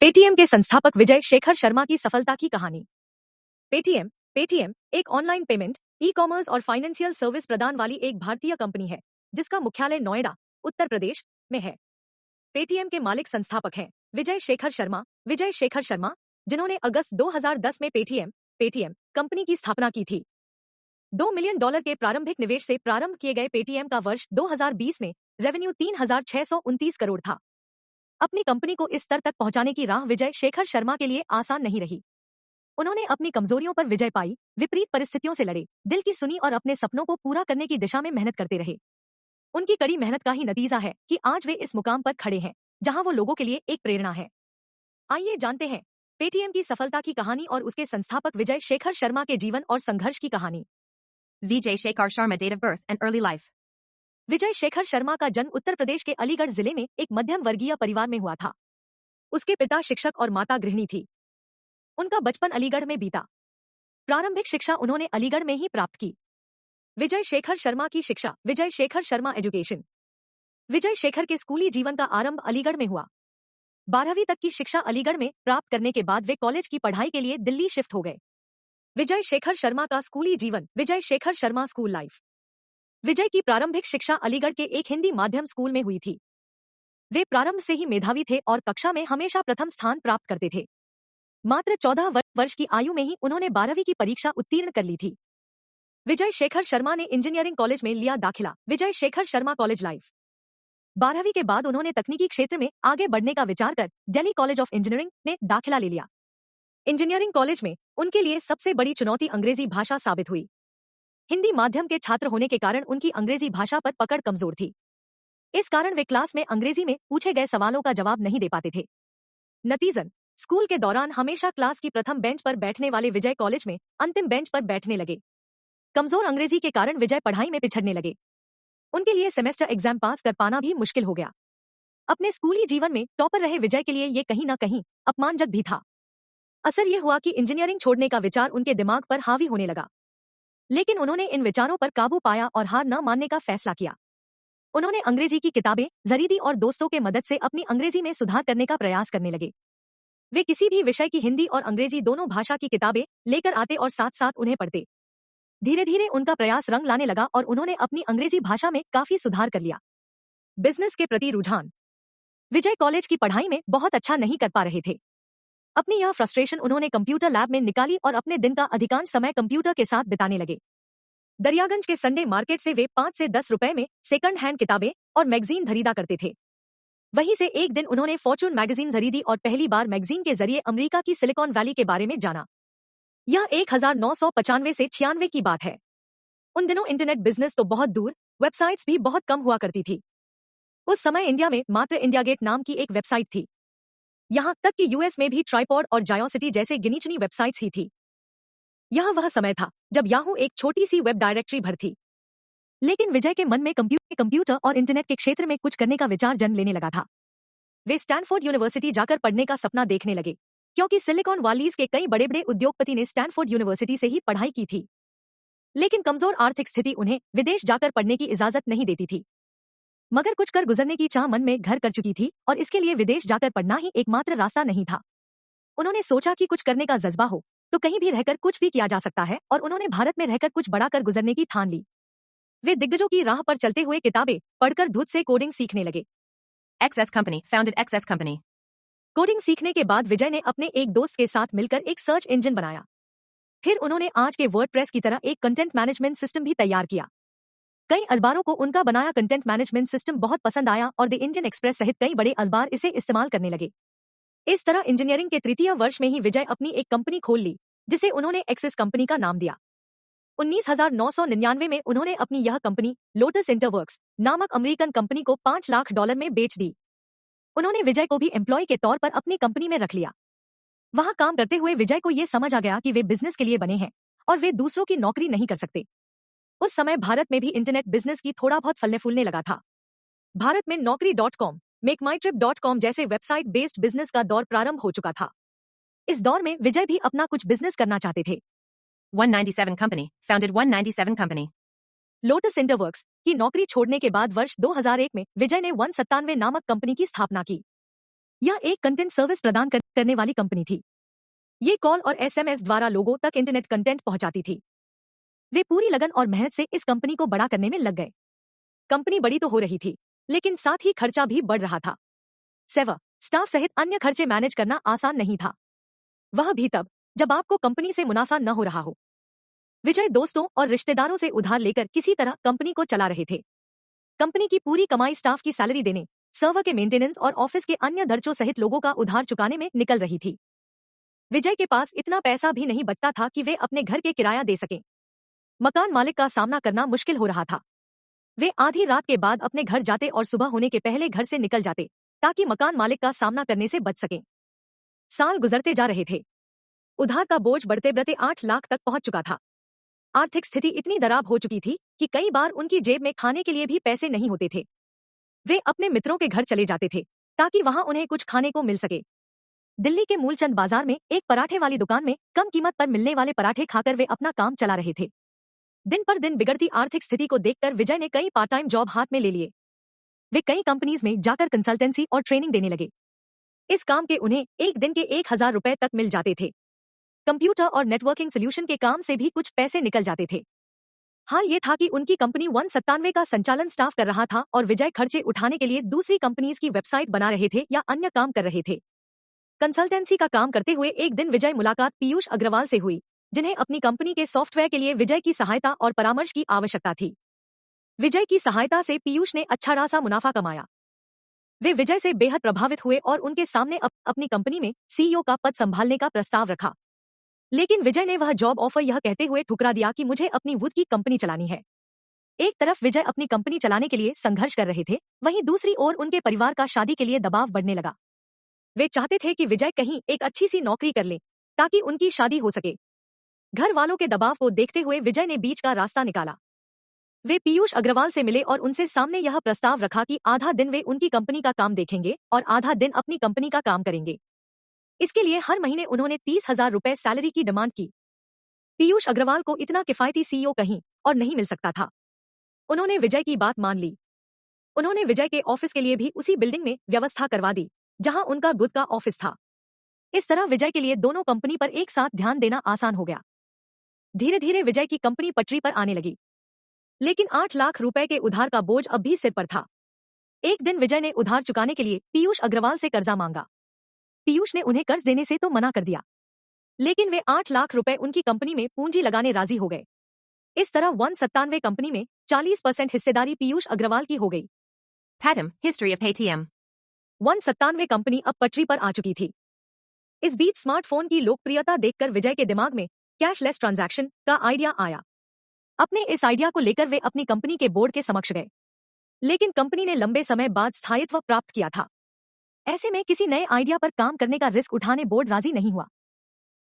Paytm के संस्थापक विजय शेखर शर्मा की सफलता की कहानी। पेटीएम पेटीएम एक ऑनलाइन पेमेंट, ई कॉमर्स और फाइनेंशियल सर्विस प्रदान वाली एक भारतीय कंपनी है जिसका मुख्यालय नोएडा, उत्तर प्रदेश में है। पेटीएम के मालिक संस्थापक हैं विजय शेखर शर्मा, जिन्होंने अगस्त 2010 में पेटीएम पेटीएम कंपनी की स्थापना की थी। $2 मिलियन के प्रारंभिक निवेश से प्रारंभ किए गए पेटीएम का वर्ष 2020 में रेवेन्यू 3,629 करोड़ था। अपनी कंपनी को इस स्तर तक पहुंचाने की राह विजय शेखर शर्मा के लिए आसान नहीं रही। उन्होंने अपनी कमजोरियों पर विजय पाई, विपरीत परिस्थितियों से लड़े, दिल की सुनी और अपने सपनों को पूरा करने की दिशा में मेहनत करते रहे। उनकी कड़ी मेहनत का ही नतीजा है कि आज वे इस मुकाम पर खड़े हैं जहां वो लोगों के लिए एक प्रेरणा है। आइए जानते हैं पेटीएम की सफलता की कहानी और उसके संस्थापक विजय शेखर शर्मा के जीवन और संघर्ष की कहानी। Vijay Shekhar Sharma, date of birth and early life. Vijay Shekhar Sharma का जन्म उत्तर प्रदेश के अलीगढ़ जिले में एक मध्यम वर्गीय परिवार में हुआ था। उसके पिता शिक्षक और माता गृहिणी थी। उनका बचपन अलीगढ़ में बीता। प्रारंभिक शिक्षा उन्होंने अलीगढ़ में ही प्राप्त की। विजय शेखर शर्मा की शिक्षा विजय शेखर शर्मा एजुकेशन। विजय शेखर के स्कूली जीवन का आरंभ अलीगढ़ में हुआ। 12वीं तक की शिक्षा अलीगढ़ में प्राप्त करने के बाद वे कॉलेज की पढ़ाई के लिए दिल्ली शिफ्ट हो गए। विजय शेखर शर्मा का स्कूली जीवन विजय शेखर शर्मा स्कूल लाइफ। विजय की प्रारंभिक शिक्षा अलीगढ़ के एक हिंदी माध्यम स्कूल में हुई थी। वे प्रारंभ से ही मेधावी थे और कक्षा में हमेशा प्रथम स्थान प्राप्त करते थे। मात्र 14 वर्ष की आयु में ही उन्होंने 12वीं की परीक्षा उत्तीर्ण कर ली थी। विजय शेखर शर्मा ने इंजीनियरिंग कॉलेज में लिया दाखिला विजय शेखर शर्मा कॉलेज लाइफ। 12वीं के बाद उन्होंने तकनीकी क्षेत्र में आगे बढ़ने का विचार कर दिल्ली कॉलेज ऑफ इंजीनियरिंग में दाखिला ले लिया। इंजीनियरिंग कॉलेज में उनके लिए सबसे बड़ी चुनौती अंग्रेजी भाषा साबित हुई। हिंदी माध्यम के छात्र होने के कारण उनकी अंग्रेजी भाषा पर पकड़ कमजोर थी। इस कारण वे क्लास में अंग्रेजी में पूछे गए सवालों का जवाब नहीं दे पाते थे। नतीजन स्कूल के दौरान हमेशा क्लास की प्रथम बेंच पर बैठने वाले विजय कॉलेज में अंतिम बेंच पर बैठने लगे। कमजोर अंग्रेजी के कारण विजय पढ़ाई में पिछड़ने लगे। उनके लिए सेमेस्टर एग्जाम पास कर पाना भी मुश्किल हो गया। अपने स्कूली जीवन में टॉपर रहे विजय के लिए ये कहीं न कहीं अपमानजनक भी था। असर ये हुआ कि इंजीनियरिंग छोड़ने का विचार उनके दिमाग पर हावी होने लगा। लेकिन उन्होंने इन विचारों पर काबू पाया और हार न मानने का फैसला किया। उन्होंने अंग्रेजी की किताबें खरीदी और दोस्तों के मदद से अपनी अंग्रेजी में सुधार करने का प्रयास करने लगे। वे किसी भी विषय की हिंदी और अंग्रेजी दोनों भाषा की किताबें लेकर आते और साथ साथ उन्हें पढ़ते। धीरे धीरे उनका प्रयास रंग लाने लगा और उन्होंने अपनी अंग्रेजी भाषा में काफी सुधार कर लिया। बिजनेस के प्रति रुझान विजय कॉलेज की पढ़ाई में बहुत अच्छा नहीं कर पा रहे थे। अपनी यह फ्रस्ट्रेशन उन्होंने कंप्यूटर लैब में निकाली और अपने दिन का अधिकांश समय कंप्यूटर के साथ बिताने लगे। दरियागंज के संडे मार्केट से वे 5 से 10 रुपए में सेकंड हैंड किताबें और मैगजीन खरीदा करते थे। वहीं से एक दिन उन्होंने फॉर्चून मैगजीन खरीदी और पहली बार मैगजीन के जरिए अमेरिका की सिलिकॉन वैली के बारे में जाना। यह 1995 से 96 की बात है। उन दिनों इंटरनेट बिजनेस तो बहुत दूर, वेबसाइट्स भी बहुत कम हुआ करती थी। उस समय इंडिया में मात्र इंडिया गेट नाम की एक वेबसाइट थी। यहाँ तक कि यूएस में भी ट्राइपॉड और जायोसिटी जैसे गिनी चुनी वेबसाइट्स ही थी। यह वह समय था जब याहू एक छोटी सी वेब डायरेक्टरी भर थी। लेकिन विजय के मन में कंप्यूटर और इंटरनेट के क्षेत्र में कुछ करने का विचार जन्म लेने लगा था। वे स्टैनफोर्ड यूनिवर्सिटी जाकर पढ़ने का सपना देखने लगे, क्योंकि सिलिकॉन वैलीज के कई बड़े बड़े उद्योगपति ने स्टैनफोर्ड यूनिवर्सिटी से ही पढ़ाई की थी। लेकिन कमजोर आर्थिक स्थिति उन्हें विदेश जाकर पढ़ने की इजाजत नहीं देती थी। मगर कुछ कर गुजरने की चाह मन में घर कर चुकी थी और इसके लिए विदेश जाकर पढ़ना ही एकमात्र रास्ता नहीं था। उन्होंने सोचा कि कुछ करने का जज्बा हो तो कहीं भी रहकर कुछ भी किया जा सकता है और उन्होंने भारत में रहकर कुछ बड़ा कर गुजरने की ठान ली। वे दिग्गजों की राह पर चलते हुए किताबें पढ़कर धुत से कोडिंग सीखने लगे। XS Company, founded XS Company. Coding सीखने के बाद विजय ने अपने एक दोस्त के साथ मिलकर एक सर्च इंजन बनाया। फिर उन्होंने आज के वर्डप्रेस की तरह एक कंटेंट मैनेजमेंट सिस्टम भी तैयार किया। कई अखबारों को उनका बनाया कंटेंट मैनेजमेंट सिस्टम बहुत पसंद आया और द इंडियन एक्सप्रेस सहित कई बड़े अखबार इसे इस्तेमाल करने लगे। इस तरह इंजीनियरिंग के तृतीय वर्ष में ही विजय अपनी एक कंपनी खोल ली, जिसे उन्होंने एक्सिस कंपनी का नाम दिया। 19,999 में उन्होंने अपनी यह कंपनी लोटस इंटरवर्क्स नामक अमेरिकन कंपनी को $5 लाख में बेच दी। उन्होंने विजय को भी एम्प्लॉय के तौर पर अपनी कंपनी में रख लिया। वहां काम करते हुए विजय को यह समझ आ गया कि वे बिजनेस के लिए बने हैं और वे दूसरों की नौकरी नहीं कर सकते। उस समय भारत में भी इंटरनेट बिजनेस की थोड़ा बहुत फलने फूलने लगा था। भारत में Naukri.com, मेकमाईट्रिप.com जैसे वेबसाइट बेस्ड बिजनेस का दौर प्रारंभ हो चुका था। इस दौर में विजय भी अपना कुछ बिजनेस करना चाहते थे। 197 Company, founded 197 Company. लोटस इंटरवर्क्स की नौकरी छोड़ने के बाद वर्ष 2001 में विजय ने 197 नामक कंपनी की स्थापना की। यह एक कंटेंट सर्विस प्रदान करने वाली कंपनी थी। ये कॉल और एसएमएस द्वारा लोगों तक इंटरनेट कंटेंट पहुंचाती थी। वे पूरी लगन और मेहनत से इस कंपनी को बड़ा करने में लग गए। कंपनी बड़ी तो हो रही थी, लेकिन साथ ही खर्चा भी बढ़ रहा था। सेवा, स्टाफ सहित अन्य खर्चे मैनेज करना आसान नहीं था, वह भी तब जब आपको कंपनी से मुनाफा न हो रहा हो। विजय दोस्तों और रिश्तेदारों से उधार लेकर किसी तरह कंपनी को चला रहे थे। कंपनी की पूरी कमाई स्टाफ की सैलरी देने, सर्वर के मेंटेनेंस और ऑफिस के अन्य खर्चों सहित लोगों का उधार चुकाने में निकल रही थी। विजय के पास इतना पैसा भी नहीं बचता था कि वे अपने घर के किराया दे सकें। मकान मालिक का सामना करना मुश्किल हो रहा था। वे आधी रात के बाद अपने घर जाते और सुबह होने के पहले घर से निकल जाते, ताकि मकान मालिक का सामना करने से बच सकें। साल गुजरते जा रहे थे। उधार का बोझ बढ़ते बढ़ते 8 लाख तक पहुंच चुका था। आर्थिक स्थिति इतनी खराब हो चुकी थी कि कई बार उनकी जेब में खाने के लिए भी पैसे नहीं होते थे। वे अपने मित्रों के घर चले जाते थे, ताकि वहां उन्हें कुछ खाने को मिल सके। दिल्ली के मूलचंद बाजार में एक पराठे वाली दुकान में कम कीमत पर मिलने वाले पराठे खाकर वे अपना काम चला रहे थे। दिन पर दिन बिगड़ती आर्थिक स्थिति को देखकर विजय ने कई पार्ट टाइम जॉब हाथ में ले लिए। वे कई कंपनीज में जाकर कंसल्टेंसी और ट्रेनिंग देने लगे। इस काम के उन्हें एक दिन के 1,000 रुपए तक मिल जाते थे। कंप्यूटर और नेटवर्किंग सोल्यूशन के काम से भी कुछ पैसे निकल जाते थे। हाल ये था कि उनकी कंपनी 197 का संचालन स्टाफ कर रहा था और विजय खर्चे उठाने के लिए दूसरी कंपनीज की वेबसाइट बना रहे थे या अन्य काम कर रहे थे। कंसल्टेंसी का काम करते हुए एक दिन विजय मुलाकात पीयूष अग्रवाल से हुई, जिन्हें अपनी कंपनी के सॉफ्टवेयर के लिए विजय की सहायता और परामर्श की आवश्यकता थी। विजय की सहायता से पीयूष ने अच्छा खासा मुनाफा कमाया। वे विजय से बेहद प्रभावित हुए और उनके सामने अपनी कंपनी में सीईओ का पद संभालने का प्रस्ताव रखा। लेकिन विजय ने वह जॉब ऑफर यह कहते हुए ठुकरा दिया कि मुझे अपनी खुद की कंपनी चलानी है। एक तरफ विजय अपनी कंपनी चलाने के लिए संघर्ष कर रहे थे, वहीं दूसरी ओर उनके परिवार का शादी के लिए दबाव बढ़ने लगा। वे चाहते थे कि विजय कहीं एक अच्छी सी नौकरी कर ले, ताकि उनकी शादी हो सके। घर वालों के दबाव को देखते हुए विजय ने बीच का रास्ता निकाला। वे पीयूष अग्रवाल से मिले और उनसे सामने यह प्रस्ताव रखा कि आधा दिन वे उनकी कंपनी का काम देखेंगे और आधा दिन अपनी कंपनी का काम करेंगे। इसके लिए हर महीने उन्होंने 30,000 रुपए सैलरी की डिमांड की। पीयूष अग्रवाल को इतना किफायती सीईओ कहीं और नहीं मिल सकता था। उन्होंने विजय की बात मान ली। उन्होंने विजय के ऑफिस के लिए भी उसी बिल्डिंग में व्यवस्था करवा दी, जहां उनका खुद का ऑफिस था। इस तरह विजय के लिए दोनों कंपनी पर एक साथ ध्यान देना आसान हो गया। धीरे धीरे विजय की कंपनी पटरी पर आने लगी, लेकिन 8 लाख रुपए के उधार का बोझ अब भी सिर पर था। एक दिन विजय ने उधार चुकाने के लिए पीयूष अग्रवाल से कर्जा मांगा। पीयूष ने उन्हें कर्ज देने से तो मना कर दिया, लेकिन वे 8 लाख रुपए उनकी कंपनी में पूंजी लगाने राजी हो गए। इस तरह 197 कंपनी में 40% हिस्सेदारी पीयूष अग्रवाल की हो गई। Patam, History of Paytm. 197 company अब पटरी पर आ चुकी थी। इस बीच स्मार्टफोन की लोकप्रियता देखकर विजय के दिमाग में कैशलेस ट्रांजैक्शन का आइडिया आया। अपने इस आइडिया को लेकर वे अपनी कंपनी के बोर्ड के समक्ष गए, लेकिन कंपनी ने लंबे समय बाद स्थायित्व प्राप्त किया था। ऐसे में किसी नए आइडिया पर काम करने का रिस्क उठाने बोर्ड राजी नहीं हुआ।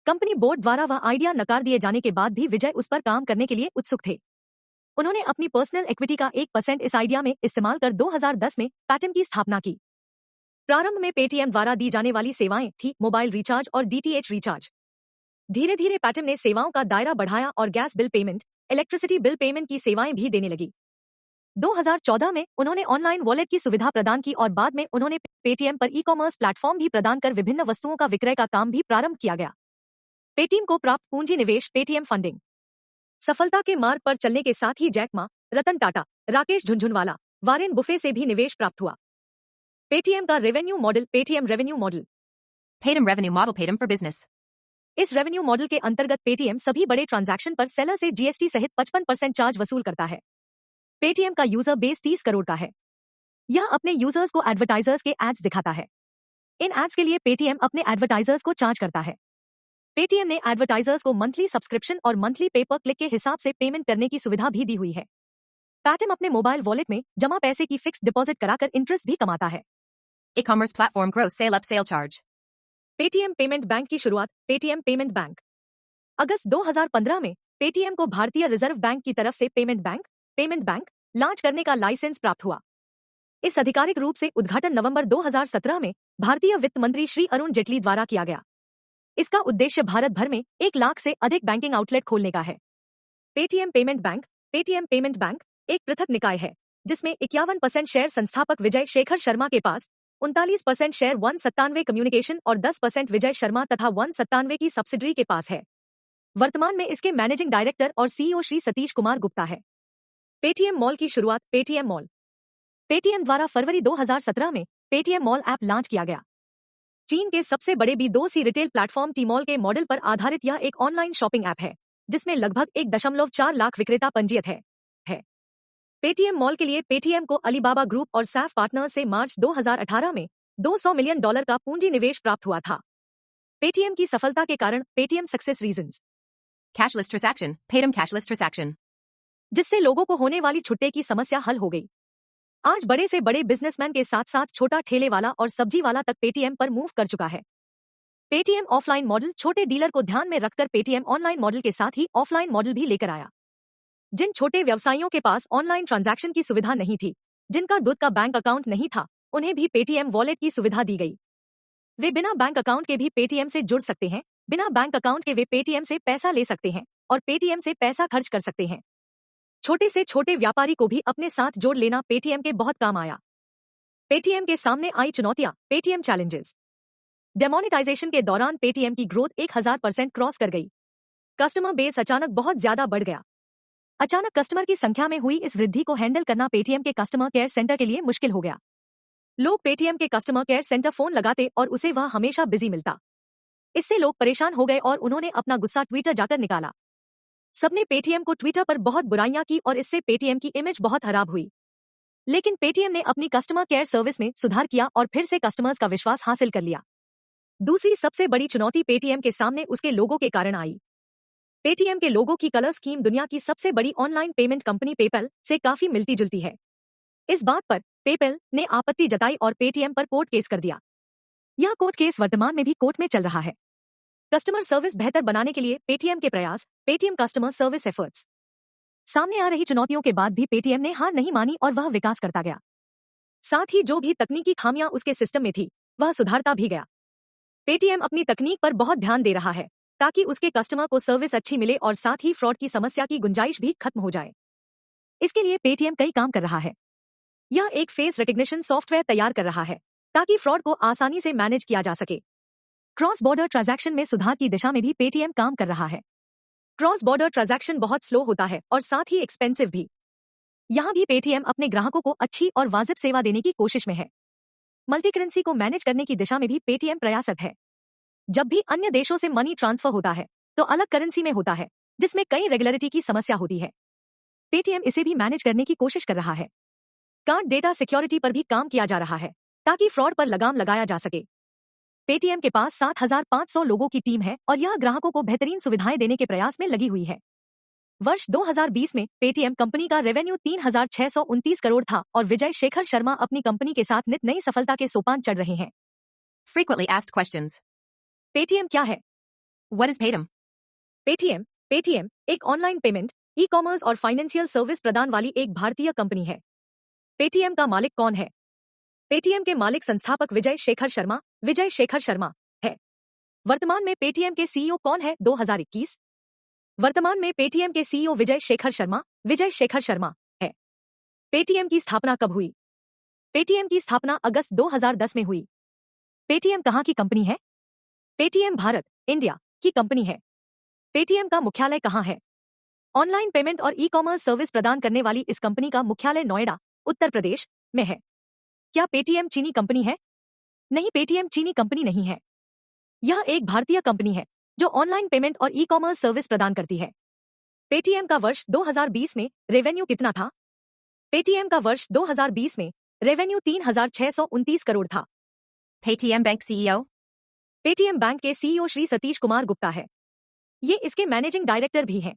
कंपनी बोर्ड द्वारा वह आइडिया नकार दिए जाने के बाद भी विजय उस पर काम करने के लिए उत्सुक थे। उन्होंने अपनी पर्सनल इक्विटी का 1% इस आइडिया में इस्तेमाल कर 2010 में पैटम की स्थापना की। प्रारंभ में पेटीएम द्वारा दी जाने वाली सेवाएं थी मोबाइल रिचार्ज और डीटीएच रिचार्ज। धीरे धीरे पैटम ने सेवाओं का दायरा बढ़ाया और gas bill payment, electricity bill payment की सेवाएं भी देने लगी। 2014 में उन्होंने ऑनलाइन वॉलेट की सुविधा प्रदान की और बाद में उन्होंने पेटीएम पर ई कॉमर्स प्लेटफॉर्म भी प्रदान कर विभिन्न वस्तुओं का विक्रय का काम भी प्रारंभ किया गया। पेटीएम को प्राप्त पूंजी निवेश पेटीएम फंडिंग। सफलता के मार्ग पर चलने के साथ ही Jack Ma, Ratan Tata, Rakesh Jhunjhunwala, Warren buffet से भी निवेश प्राप्त हुआ। पेटीएम का revenue model Paytm revenue model. Patam Revenue Model Patam for Business. इस रेवेन्यू मॉडल के अंतर्गत पेटीएम सभी बड़े ट्रांजैक्शन पर सेलर से जीएसटी सहित 55% चार्ज वसूल करता है। पेटीएम का यूजर बेस 30 करोड़ का है। यह अपने यूजर्स को एडवर्टाइजर्स के एड्स दिखाता है। इन एड्स के लिए पेटीएम अपने एडवर्टाइजर्स को चार्ज करता है। पेटीएम ने एडवर्टाइजर्स को मंथली सब्सक्रिप्शन और मंथली पे पर क्लिक के हिसाब से पेमेंट करने की सुविधा भी दी हुई है। पेटीएम अपने मोबाइल वॉलेट में जमा पैसे की फिक्स डिपॉजिट कराकर इंटरेस्ट भी कमाता है। E-commerce platform gross sale up sale charge. Paytm payment bank की शुरुआत पेटीएम पेमेंट बैंक। अगस्त 2015 में पेटीएम को भारतीय रिजर्व बैंक की तरफ से पेमेंट बैंक लॉन्च करने का लाइसेंस प्राप्त हुआ। इस आधिकारिक रूप से उद्घाटन नवंबर 2017 में भारतीय वित्त मंत्री श्री अरुण जेटली द्वारा किया गया। इसका उद्देश्य भारत भर में 1 लाख से अधिक बैंकिंग आउटलेट खोलने का है। पेटीएम पेमेंट बैंक एक पृथक निकाय है, जिसमें 51% शेयर संस्थापक विजय शेखर शर्मा के पास 39% शेयर 197 कम्युनिकेशन और 10% विजय शर्मा तथा 197 की सब्सिडरी के पास है। वर्तमान में इसके मैनेजिंग डायरेक्टर और सीईओ श्री सतीश कुमार गुप्ता है। पेटीएम मॉल की शुरुआत। पेटीएम मॉल पेटीएम द्वारा फरवरी 2017 में पेटीएम मॉल ऐप लॉन्च किया गया। चीन के सबसे बड़े B2C रिटेल प्लेटफॉर्म टी-मॉल के मॉडल पर आधारित यह एक ऑनलाइन शॉपिंग ऐप है, जिसमें लगभग 1.4 लाख विक्रेता पंजीयत है। पेटीएम मॉल के लिए पेटीएम को अलीबाबा ग्रुप और सैफ पार्टनर्स से मार्च 2018 में $200 मिलियन का पूंजी निवेश प्राप्त हुआ था। पेटीएम की सफलता के कारण Paytm success reasons. Cashless transaction. Paytm cashless transaction. जिससे लोगों को होने वाली छुट्टे की समस्या हल हो गई। आज बड़े से बड़े बिजनेसमैन के साथ साथ छोटा ठेले वाला और सब्जी वाला तक पेटीएम पर मूव कर चुका है। Paytm offline model. छोटे डीलर को ध्यान में रखकर पेटीएम ऑनलाइन मॉडल के साथ ही ऑफलाइन मॉडल भी लेकर आया। जिन छोटे व्यवसायियों के पास ऑनलाइन ट्रांजैक्शन की सुविधा नहीं थी, जिनका खुद का बैंक अकाउंट नहीं था, उन्हें भी पेटीएम वॉलेट की सुविधा दी गई। वे बिना बैंक अकाउंट के भी पेटीएम से जुड़ सकते हैं। बिना बैंक अकाउंट के वे पेटीएम से पैसा ले सकते हैं और पेटीएम से पैसा खर्च कर सकते हैं। छोटे से छोटे व्यापारी को भी अपने साथ जोड़ लेना पेटीएम के बहुत काम आया। पेटीएम के सामने आई चुनौतियां। Paytm challenges. डेमोनेटाइजेशन के दौरान पेटीएम की ग्रोथ 1000% क्रॉस कर गई। कस्टमर बेस अचानक बहुत ज्यादा बढ़ गया। अचानक कस्टमर की संख्या में हुई इस वृद्धि को हैंडल करना पेटीएम के कस्टमर केयर सेंटर के लिए मुश्किल हो गया। लोग पेटीएम के कस्टमर केयर सेंटर फोन लगाते और उसे वह हमेशा बिजी मिलता। इससे लोग परेशान हो गए और उन्होंने अपना गुस्सा ट्विटर जाकर निकाला। सबने पेटीएम को ट्विटर पर बहुत बुराइयां की और इससे पेटीएम की इमेज बहुत खराब हुई। लेकिन पेटीएम ने अपनी कस्टमर केयर सर्विस में सुधार किया और फिर से कस्टमर्स का विश्वास हासिल कर लिया। दूसरी सबसे बड़ी चुनौती पेटीएम के सामने उसके लोगों के कारण आई। पेटीएम के लोगों की कलर स्कीम दुनिया की सबसे बड़ी ऑनलाइन पेमेंट कंपनी पेपैल से काफी मिलती जुलती है। इस बात पर पेपैल ने आपत्ति जताई और पेटीएम पर कोर्ट केस कर दिया। यह कोर्ट केस वर्तमान में भी कोर्ट में चल रहा है। कस्टमर सर्विस बेहतर बनाने के लिए पेटीएम के प्रयास। Paytm customer service efforts. सामने आ रही चुनौतियों के बाद भी पेटीएम ने हार नहीं मानी और वह विकास करता गया। साथ ही जो भी तकनीकी खामियां उसके सिस्टम में थी, वह सुधारता भी गया। पेटीएम अपनी तकनीक पर बहुत ध्यान दे रहा है ताकि उसके कस्टमर को सर्विस अच्छी मिले और साथ ही फ्रॉड की समस्या की गुंजाइश भी खत्म हो जाए। इसके लिए पेटीएम कई काम कर रहा है। यह एक फेस रिकग्निशन सॉफ्टवेयर तैयार कर रहा है ताकि फ्रॉड को आसानी से मैनेज किया जा सके। क्रॉस बॉर्डर ट्रांजैक्शन में सुधार की दिशा में भी पेटीएम काम कर रहा है। क्रॉस बॉर्डर ट्रांजैक्शन बहुत स्लो होता है और साथ ही एक्सपेंसिव भी। यहाँ भी पेटीएम अपने ग्राहकों को अच्छी और वाजिब सेवा देने की कोशिश में है। मल्टी करेंसी को मैनेज करने की दिशा में भी पेटीएम प्रयासरत है। जब भी अन्य देशों से मनी ट्रांसफर होता है तो अलग करेंसी में होता है, जिसमें कई रेगुलरिटी की समस्या होती है। पेटीएम इसे भी मैनेज करने की कोशिश कर रहा है। कार्ड डेटा सिक्योरिटी पर भी काम किया जा रहा है ताकि फ्रॉड पर लगाम लगाया जा सके। पेटीएम के पास 7500 लोगों की टीम है और यह ग्राहकों को बेहतरीन सुविधाएं देने के प्रयास में लगी हुई है। वर्ष 2020 में पेटीएम कंपनी का रेवेन्यू 3629 करोड़ था और विजय शेखर शर्मा अपनी कंपनी के साथ नित नई सफलता के सोपान चढ़ रहे हैं। Frequently asked questions. पेटीएम क्या है? What is Paytm? पेटीएम एक ऑनलाइन पेमेंट, ई कॉमर्स और फाइनेंशियल सर्विस प्रदान वाली एक भारतीय कंपनी है। पेटीएम का मालिक कौन है? पेटीएम के मालिक संस्थापक विजय शेखर शर्मा है। वर्तमान में पेटीएम के सीईओ कौन है? 2021 वर्तमान में पेटीएम के सीईओ विजय शेखर शर्मा है। पेटीएम की स्थापना कब हुई? पेटीएम की स्थापना अगस्त 2010 में हुई। पेटीएम कहाँ की कंपनी है? पेटीएम भारत, इंडिया की कंपनी है। पेटीएम का मुख्यालय कहाँ है? ऑनलाइन पेमेंट और ई कॉमर्स सर्विस प्रदान करने वाली इस कंपनी का मुख्यालय नोएडा, उत्तर प्रदेश में है। क्या पेटीएम चीनी कंपनी है? नहीं, पेटीएम चीनी कंपनी नहीं है। यह एक भारतीय कंपनी है जो ऑनलाइन पेमेंट और ई कॉमर्स सर्विस प्रदान करती है। पेटीएम का वर्ष 2020 में रेवेन्यू कितना था? पेटीएम का वर्ष 2020 में रेवेन्यू 3629 करोड़ था। Paytm Bank CEO. Paytm bank के सीईओ श्री सतीश कुमार गुप्ता है। ये इसके मैनेजिंग डायरेक्टर भी हैं।